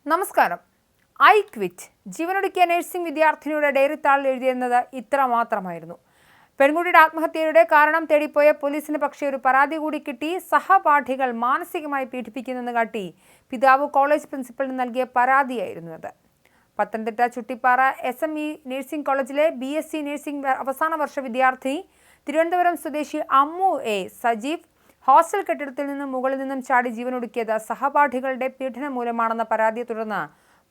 നമസ്കാരം. I quit ജീവനൊടുക്കിയ nursing വിദ്യാർത്ഥിനിയുടെ diary താളിൽ എഴുതിയിരുന്നത് ഇത്ര മാത്രമായിരുന്നു. പെൺകുട്ടിയുടെ ആത്മഹത്യയുടെ കാരണം തേടിപ്പോയ പോലീസിന് പക്ഷേ ഒരു പരാതി കൂടി കിട്ടി. സഹപാഠികൾ മാനസികമായി പീഡിപ്പിക്കുന്നെന്ന് കാട്ടി പിതാവ് കോളേജ് പ്രിൻസിപ്പലിന് നൽകിയ പരാതിയായിരുന്നു അത്. പത്തനംതിട്ട ചുട്ടിപ്പാറ SME നഴ്സിംഗ് കോളേജിലെ BSc നഴ്സിംഗ് അവസാന വർഷ വിദ്യാർത്ഥി തിരുവനന്തപുരം സ്വദേശി അമ്മു സജീവ് ഹോസ്റ്റൽ കെട്ടിടത്തിൽ നിന്നും മുകളിൽ നിന്നും ചാടി ജീവനൊടുക്കിയത് സഹപാഠികളുടെ പീഡനം മൂലമാണെന്ന പരാതിയെ തുടർന്ന്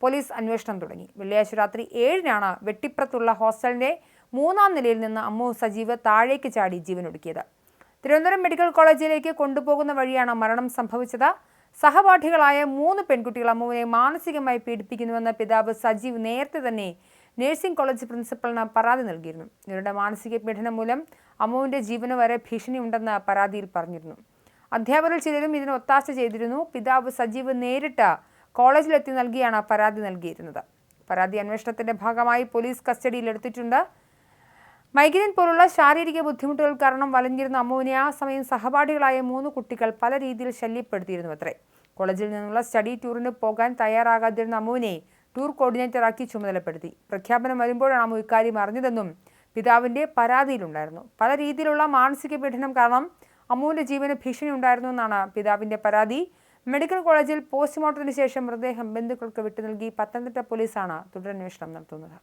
പോലീസ് അന്വേഷണം തുടങ്ങി. വെള്ളിയാഴ്ച രാത്രി 7-നാണ് വെട്ടിപ്പുറത്തുള്ള ഹോസ്റ്റലിന്റെ 3-ാം നിലയിൽ നിന്ന് അമ്മു സജീവ് താഴേക്ക് ചാടി ജീവനൊടുക്കിയത്. തിരുവനന്തപുരം മെഡിക്കൽ കോളേജിലേക്ക് കൊണ്ടുപോകുന്ന വഴിയാണ് മരണം സംഭവിച്ചത്. സഹപാഠികളായ 3 പെൺകുട്ടികൾ അമ്മുവിനെ മാനസികമായി പീഡിപ്പിക്കുന്നുവെന്ന് പിതാവ് സജീവ് നേരത്തെ തന്നെ നഴ്സിംഗ് കോളേജ് പ്രിൻസിപ്പലിന് പരാതി നൽകിയിരുന്നു. ഇവരുടെ മാനസിക പീഡനം മൂലം അമ്മുവിന്റെ ജീവന് വരെ ഭീഷണിയുണ്ടെന്ന് പരാതിയിൽ പറഞ്ഞിരുന്നു. അധ്യാപകരിൽ ചിലരും ഇതിന് ഒത്താശ ചെയ്തിരുന്നു. പിതാവ് സജീവ് നേരിട്ട് കോളേജിലെത്തി നൽകിയാണ് പരാതി നൽകിയിരുന്നത്. പരാതി അന്വേഷണത്തിന്റെ ഭാഗമായി പോലീസ് കസ്റ്റഡിയിലെടുത്തിട്ടുണ്ട്. മൈഗ്രെയിൻ പോലുള്ള ശാരീരിക ബുദ്ധിമുട്ടുകൾ കാരണം വലഞ്ഞിരുന്ന അമ്മുവിനെ ആ സമയം സഹപാഠികളായ 3 കുട്ടികൾ പല രീതിയിൽ ശല്യപ്പെടുത്തിയിരുന്നു അത്രേ. കോളേജിൽ നിന്നുള്ള സ്റ്റഡി ടൂറിന് പോകാൻ തയ്യാറാകാതിരുന്ന അമ്മുവിനെ ടൂർ കോർഡിനേറ്ററാക്കി ചുമതലപ്പെടുത്തി. പ്രഖ്യാപനം വരുമ്പോഴാണ് അമ്മു ഇക്കാര്യം അറിഞ്ഞതെന്നും പിതാവിന്റെ പരാതിയിലുണ്ടായിരുന്നു. പല രീതിയിലുള്ള മാനസിക പീഡനം കാരണം അമ്മുവിന്റെ ജീവന് ഭീഷണി ഉണ്ടായിരുന്നു എന്നാണ് പിതാവിന്റെ പരാതി. മെഡിക്കൽ കോളേജിൽ പോസ്റ്റ്മോർട്ടത്തിന് ശേഷം മൃതദേഹം ബന്ധുക്കൾക്ക് വിട്ടു നൽകി പത്തനംതിട്ട പോലീസാണ് തുടരന്വേഷണം നടത്തുന്നത്.